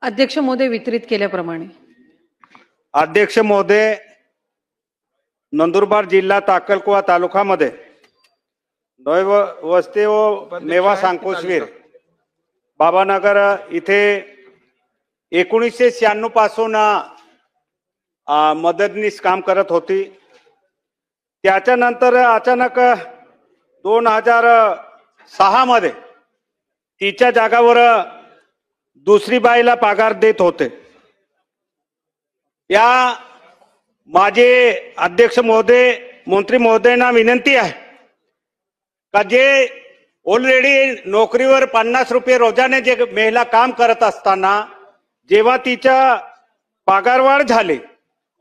अध्यक्ष महोदय वितरित केल्याप्रमाणे अध्यक्ष महोदय, नंदुरबार जिल्हा अक्कलकुवा तालुक्यामध्ये नव वस्ती व नेवास अंकुशवीर बाबानगर इथे 1996 पासून मदतनीस काम करत होती। त्याच्यानंतर अचानक 2006 मध्ये तिच्या जागावर दुसरी बाईला पगार देत होते। या माझे अध्यक्ष महोदय, मंत्री महोदयांना विनंती आहे का जे ऑलरेडी नोकरीवर 50 रुपये रोजाने जे महिला काम करत असताना जेव्हा तिच्या पगारवाढ झाली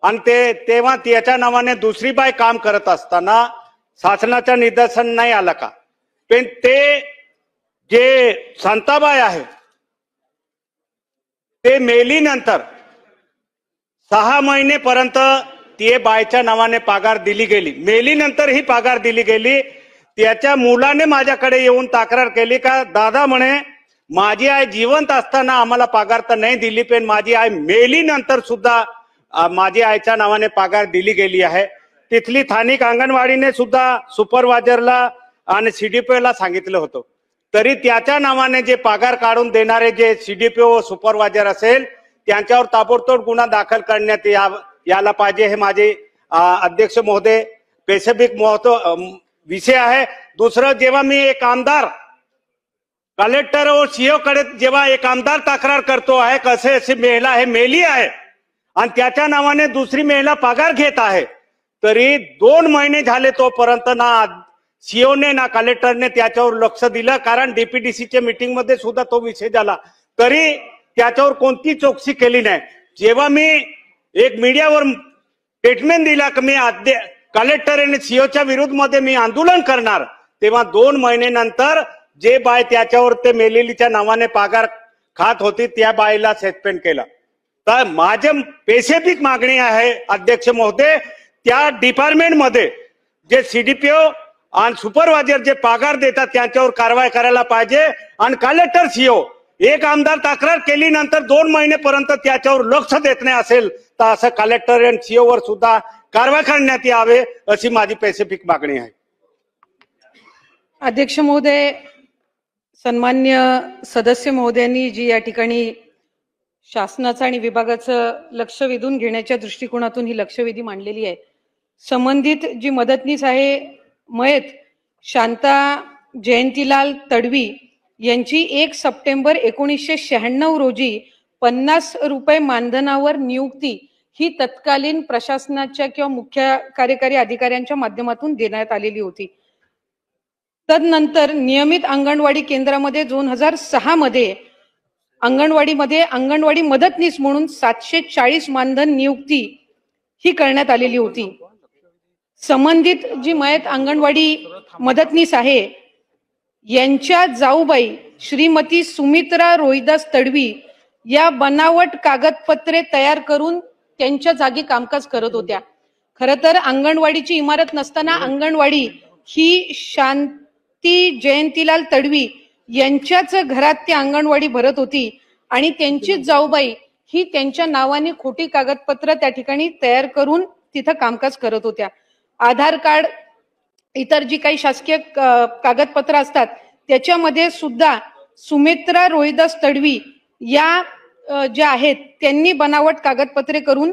आणि तेव्हा त्याच्या नावाने दुसरी बाई काम करत असताना शासनाच्या निदर्शन नाही आला का? पण ते जे शांताबाई आहे ते मेलीनंतर 6 महिनेपर्यंत ते बायच्या नावाने पगार दिली गेली। मेलीनंतर ही पगार दिली गेली। त्याच्या मुलाने माझ्याकडे येऊन तक्रार केली का दादा म्हणे माझी आई जिवंत असताना आम्हाला पगार तर नाही दिली, पण माझी आई मेलीनंतर सुद्धा माझी आईच्या नावाने पगार दिली गेली आहे। तिथली स्थानिक अंगणवाडीने सुद्धा सुपरवायझरला आणि सीडीपीओला सांगितलं होतं, तरी त्याच्या नावाने जे पगार काढून देणारे जे सीडीपीओ सुपरवायझर असेल त्यांच्यावर ताबडतोब गुन्हा दाखल करण्यात यायला पाहिजे। हे माझे अध्यक्ष महोदय स्पेसिफिक विषय आहे। दुसरं, जेव्हा मी एक आमदार कलेक्टर व सीओ कडे जेव्हा एक आमदार तक्रार करतो आहे कसे अशी महिला हे मेली आहे आणि त्याच्या नावाने दुसरी महिला पगार घेत आहे, तरी 2 महिने झाले तोपर्यंत ना सीओने ना कलेक्टरने त्याच्यावर लक्ष दिलं। कारण डीपीडीसीच्या मीटिंग मध्ये सुद्धा तो विषय झाला, तरी त्याच्यावर कोणती चौकशी केली नाही। जेव्हा मी एक मीडियावर स्टेटमेंट दिला की मी कलेक्टर आणि सीओच्या विरुद्ध मध्ये मी आंदोलन करणार, तेव्हा 2 महिन्यानंतर जे बाय त्याच्यावर ते मेलेलीच्या नावाने पगार खात होती त्या बाईला सस्पेंड केलं। तर माझे स्पेसिफिक मागणी आहे अध्यक्ष महोदय, त्या डिपार्टमेंट मध्ये जे सीडीपीओ आणि सुपरवायझर जे पगार देतात त्यांच्यावर कारवाई करायला पाहिजे। आणि कलेक्टर सीओ एक आमदार तक्रार केली नंतर 2 महिनेपर्यंत त्याच्यावर लक्ष देत नाही असेल तर असं कलेक्टर आणि सीओ वर सुद्धा कारवाई करण्यात यावे अशी माझी स्पेसिफिक मागणी आहे। अध्यक्ष महोदय, सन्मान्य सदस्य महोदयांनी जी या ठिकाणी शासनाचं आणि विभागाचं लक्ष वेधून घेण्याच्या दृष्टिकोनातून ही लक्षवेधी मांडलेली आहे। संबंधित जी मदतनीस आहे मयत शांता जयंतीलाल तडवी यांची 1 सप्टेंबर 1996 रोजी 50 रुपये मानधनावर नियुक्ती ही तत्कालीन प्रशासनाच्या किंवा मुख्य कार्यकारी अधिकाऱ्यांच्या माध्यमातून देण्यात आलेली होती। तदनंतर नियमित अंगणवाडी केंद्रामध्ये 2006 मध्ये अंगणवाडी मदतनीस म्हणून 740 मानधन नियुक्ती ही करण्यात आलेली होती। संबंधित जी मयत अंगणवाडी मदतनीस आहे यांच्या जाऊबाई श्रीमती सुमित्रा रोहिदास तडवी या बनावट कागदपत्रे तयार करून त्यांच्या जागी कामकाज करत होत्या। खरं तर अंगणवाडीची इमारत नसताना अंगणवाडी ही शांती जयंतीलाल तडवी यांच्याच घरात ती अंगणवाडी भरत होती आणि त्यांची जाऊबाई ही त्यांच्या नावाने खोटी कागदपत्र त्या ठिकाणी तयार करून तिथं कामकाज करत होत्या। आधार कार्ड, इतर जी काही शासकीय कागदपत्र असतात त्याच्यामध्ये सुद्धा सुमित्रा रोहिदास तडवी या ज्या आहेत त्यांनी बनावट कागदपत्रे करून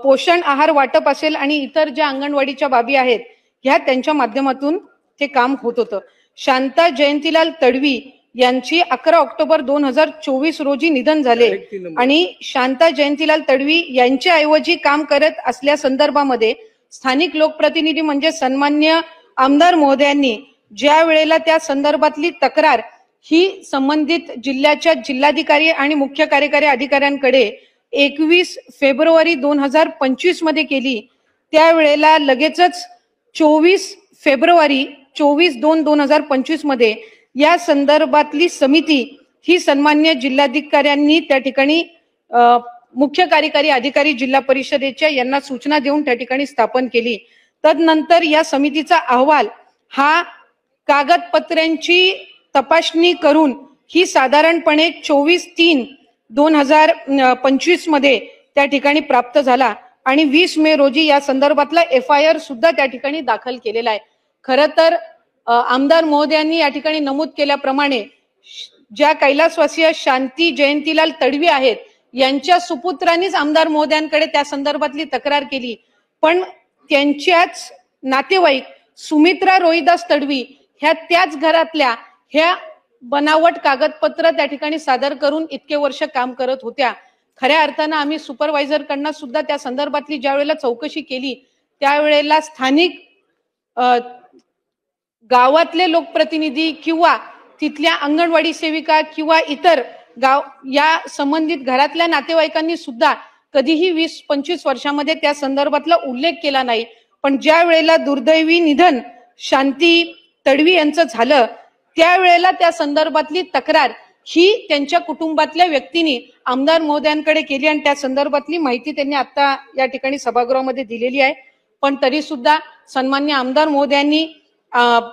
पोषण आहार वाटप असेल आणि इतर ज्या अंगणवाडीच्या बाबी आहेत ह्या त्यांच्या माध्यमातून ते काम होत होतं। शांता जयंतीलाल तडवी यांची 11 ऑक्टोबर 2024 रोजी निधन झाले आणि शांता जयंतीलाल तडवी यांच्या ऐवजी काम करत असल्या संदर्भामध्ये स्थानिक लोकप्रतिनिधी म्हणजे सन्मान्य आमदार महोदयांनी ज्या वेळेला त्या संदर्भातली तक्रार ही संबंधित जिल्ह्याच्या जिल्हाधिकारी आणि मुख्य कार्यकारी अधिकाऱ्यांकडे 21 फेब्रुवारी 2025 मध्ये केली, त्यावेळेला लगेचच 24 फेब्रुवारी 24/2/2025 मध्ये या संदर्भातली समिती ही सन्मान्य जिल्हाधिकाऱ्यांनी त्या ठिकाणी मुख्य कार्यकारी अधिकारी जिल्हा परिषदेच्या यांना सूचना देऊन त्या ठिकाणी स्थापन केली। तदनंतर या समितीचा अहवाल हा कागदपत्रांची तपासणी करून ही साधारणपणे 24/3 2025 मध्ये त्या ठिकाणी प्राप्त झाला आणि 20 मे रोजी या संदर्भातला FIR सुद्धा त्या ठिकाणी दाखल केलेला आहे. खरं तर आमदार महोदयांनी या ठिकाणी नमूद केल्याप्रमाणे ज्या कैलासवासीय शांती जयंतीलाल तडवी आहेत यांच्या सुपुत्रांनीच आमदार महोदयांकडे त्या संदर्भातली तक्रार केली, पण त्यांच्याच नातेवाईक सुमित्रा रोहिदास तडवी ह्या त्याच घरातल्या ह्या बनावट कागदपत्र त्या ठिकाणी सादर करून इतके वर्ष काम करत होत्या. खऱ्या अर्थानं आम्ही सुपरवायझर कडनं सुद्धा त्या संदर्भातली ज्या वेळेला चौकशी केली त्यावेळेला स्थानिक गावातले लोकप्रतिनिधी किंवा तिथल्या अंगणवाडी सेविका किंवा इतर गाव या संबंधित घरातल्या नातेवाईकांनी सुद्धा कधीही 20-25 वर्षामध्ये त्या संदर्भातला उल्लेख केला नाही. पण ज्या वेळेला दुर्दैवी निधन शांती तडवी यांचं झालं त्यावेळेला त्या संदर्भातली तक्रार ही त्यांच्या कुटुंबातल्या व्यक्तींनी आमदार महोदयांकडे केली आणि त्या संदर्भातली माहिती त्यांनी आता या ठिकाणी सभागृहामध्ये दिलेली आहे. पण तरी सुद्धा सन्मान्य आमदार महोदयांनी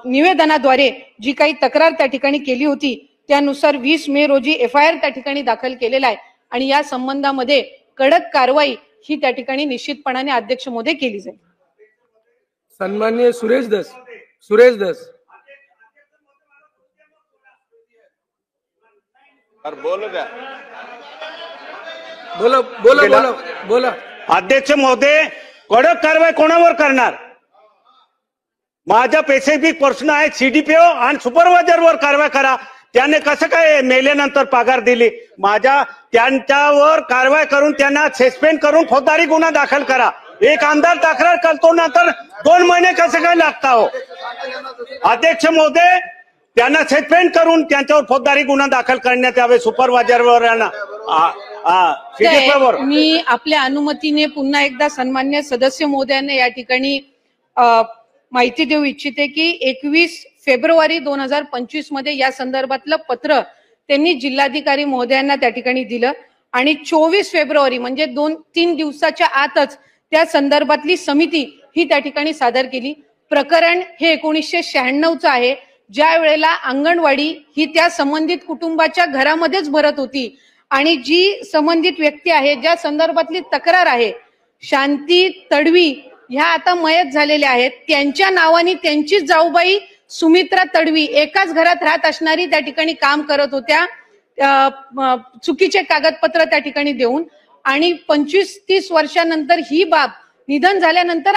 निवेदनाद्वारे जी काही तक्रार त्या ठिकाणी केली होती त्यानुसार 20 मे रोजी FIR त्या ठिकाणी दाखल केलेला आहे आणि या संबंधामध्ये कडक कारवाई ही त्या ठिकाणी निश्चितपणाने अध्यक्ष महोदय केली जाईल. सन्माननीय सुरेश धस बोला. अध्यक्ष महोदय, कडक कारवाई कोणावर करणार? माझा स्पेसिफिक प्रश्न आहे, CDPO आणि सुपरवायझरवर कारवाई करा. त्याने कसं काय मेल्यानंतर पगार दिली? त्यांच्यावर कारवाई करून त्यांना सस्पेंड करून फौजदारी गुन्हा दाखल करा. एक आमदार तक्रार करतो नंतर 2 महिने कसं काय लागता हो? अध्यक्ष महोदय, त्यांना सस्पेंड करून त्यांच्यावर फौजदारी गुन्हा दाखल करण्यात यावे सुपरवायझरवर. मी आपल्या अनुमतीने पुन्हा एकदा सन्मान्य सदस्य महोदयांना या ठिकाणी माहिती देऊ इच्छिते की 21 फेब्रुवारी 2025 मध्ये या संदर्भातलं पत्र त्यांनी जिल्हाधिकारी महोदयांना त्या ठिकाणी दिलं आणि 24 फेब्रुवारी म्हणजे 2-3 दिवसाच्या आतच त्या संदर्भातली समिती ही त्या ठिकाणी सादर केली. प्रकरण हे 1996चं आहे, ज्या वेळेला अंगणवाडी ही त्या संबंधित कुटुंबाच्या घरामध्येच भरत होती आणि जी संबंधित व्यक्ती आहे ज्या संदर्भातली तक्रार आहे शांती तडवी ह्या आता मयत झालेल्या आहेत, त्यांच्या नावाने त्यांचीच जाऊबाई सुमित्रा तडवी एकाच घरात राहत असणारी त्या ठिकाणी काम करत होत्या चुकीचे कागदपत्र त्या ठिकाणी देऊन. आणि 25-30 वर्षानंतर ही बाब निधन झाल्यानंतर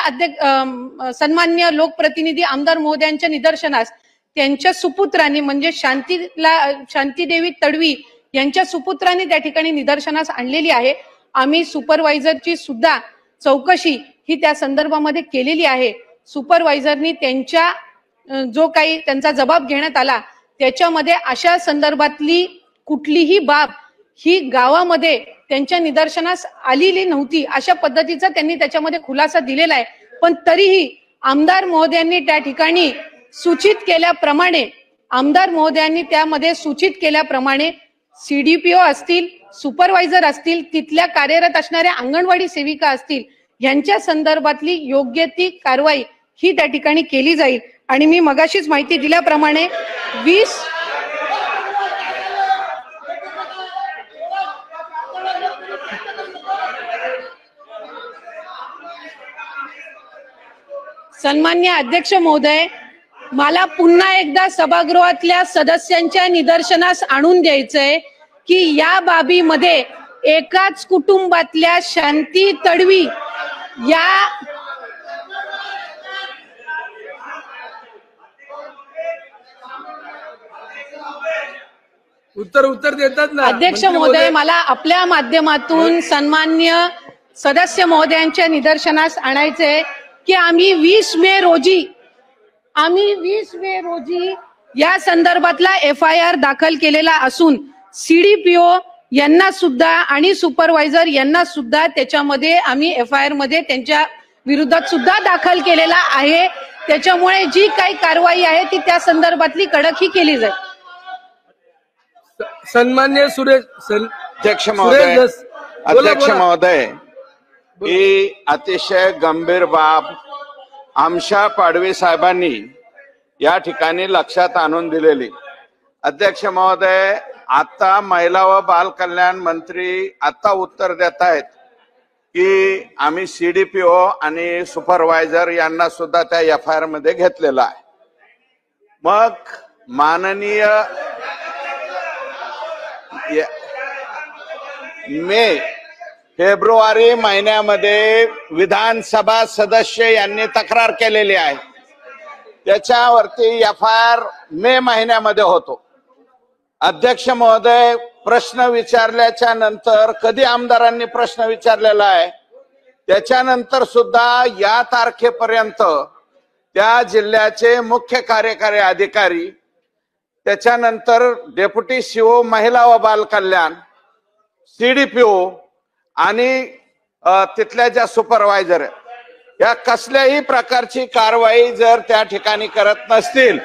सन्मान्य लोकप्रतिनिधी आमदार महोदयांच्या निदर्शनास त्यांच्या सुपुत्रांनी म्हणजे शांतीदेवी तडवी यांच्या सुपुत्रांनी त्या ठिकाणी निदर्शनास आणलेली आहे. आम्ही सुपरवायझरची सुद्धा चौकशी ही त्या संदर्भामध्ये केलेली आहे. सुपरवायझरनी त्यांच्या जो काही त्यांचा जबाब घेण्यात आला त्याच्यामध्ये अशा संदर्भातली कुठलीही बाब ही गावामध्ये त्यांच्या निदर्शनास आलेली नव्हती अशा पद्धतीचा त्यांनी त्याच्यामध्ये खुलासा दिलेला आहे. पण तरीही आमदार महोदयांनी त्या ठिकाणी सूचित केल्याप्रमाणे त्यामध्ये सूचित केल्याप्रमाणे CDPO असतील, सुपरवायझर असतील, तिथल्या कार्यरत असणाऱ्या अंगणवाडी सेविका असतील यांच्या संदर्भातली योग्य ती कारवाई ही त्या ठिकाणी केली जाईल. आणि मी मगाशीच माहिती दिल्याप्रमाणे 20 सन्मान्य अध्यक्ष महोदय, मला पुन्हा एकदा सभागृहातल्या सदस्यांच्या निदर्शनास आणून द्यायचंय की या बाबीमध्ये एकाच कुटुंबातल्या शांती तडवी या उत्तर देतात ना अध्यक्ष महोदय. मला आपल्या माध्यमातून सन्मान्य सदस्य महोदयांच्या निदर्शनास आणायचंय की आम्ही 20 मे रोजी या संदर्भातला FIR दाखल केलेला असून CDPO यांना सुद्धा आणि सुपरवायझर यांना सुद्धा त्याच्यामध्ये आम्ही FIR मध्ये त्यांच्या विरोधात सुद्धा दाखल केलेला आहे. त्याच्यामुळे जी काही कारवाई आहे ती त्या संदर्भातली कडक ही केली जाईल. सन्मान्य अध्यक्ष महोदय, ही अतिशय गंभीर बाब आमशा पाडवी साहेबांनी या ठिकाणी लक्षात आणून दिलेली. अध्यक्ष महोदय, आता महिला व बाल कल्याण मंत्री आता उत्तर देत आहेत की आम्ही सीडीपीओ आणि सुपरवायझर यांना सुद्धा त्या एफआयआर मध्ये घेतलेला आहे. मग माननीय फेब्रुवारी महिन्यामध्ये विधानसभा सदस्य यांनी तक्रार केलेली आहे. त्याच्यावरती एफआयआर मे महिन्यामध्ये होतो. अध्यक्ष महोदय, प्रश्न विचारल्याच्या नंतर कधी आमदारांनी प्रश्न विचारलेला आहे त्याच्यानंतर सुद्धा या तारखेपर्यंत त्या जिल्ह्याचे मुख्य कार्यकारी अधिकारी, त्याच्यानंतर डेप्युटी सीओ महिला व बाल कल्याण, सीडीपीओ आणि तिथल्या ज्या सुपरवायझर आहेत या कसल्याही प्रकारची कारवाई जर त्या ठिकाणी करत नसतील,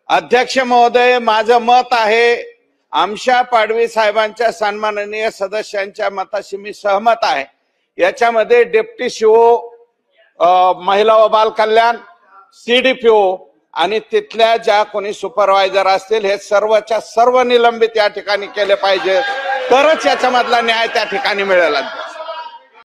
अध्यक्ष महोदय, माझं मत आहे, आमशा पाडवी साहेबांच्या सन्माननीय सदस्यांच्या मताशी मी सहमत आहे. याच्यामध्ये डेप्युटी सीओ महिला व बाल कल्याण, सीडीपीओ आणि तिथल्या ज्या कोणी सुपरवायझर असतील हे सर्वच्या सर्व निलंबित या ठिकाणी केले पाहिजे, तरच याच्यामधला न्याय त्या ठिकाणी मिळेल.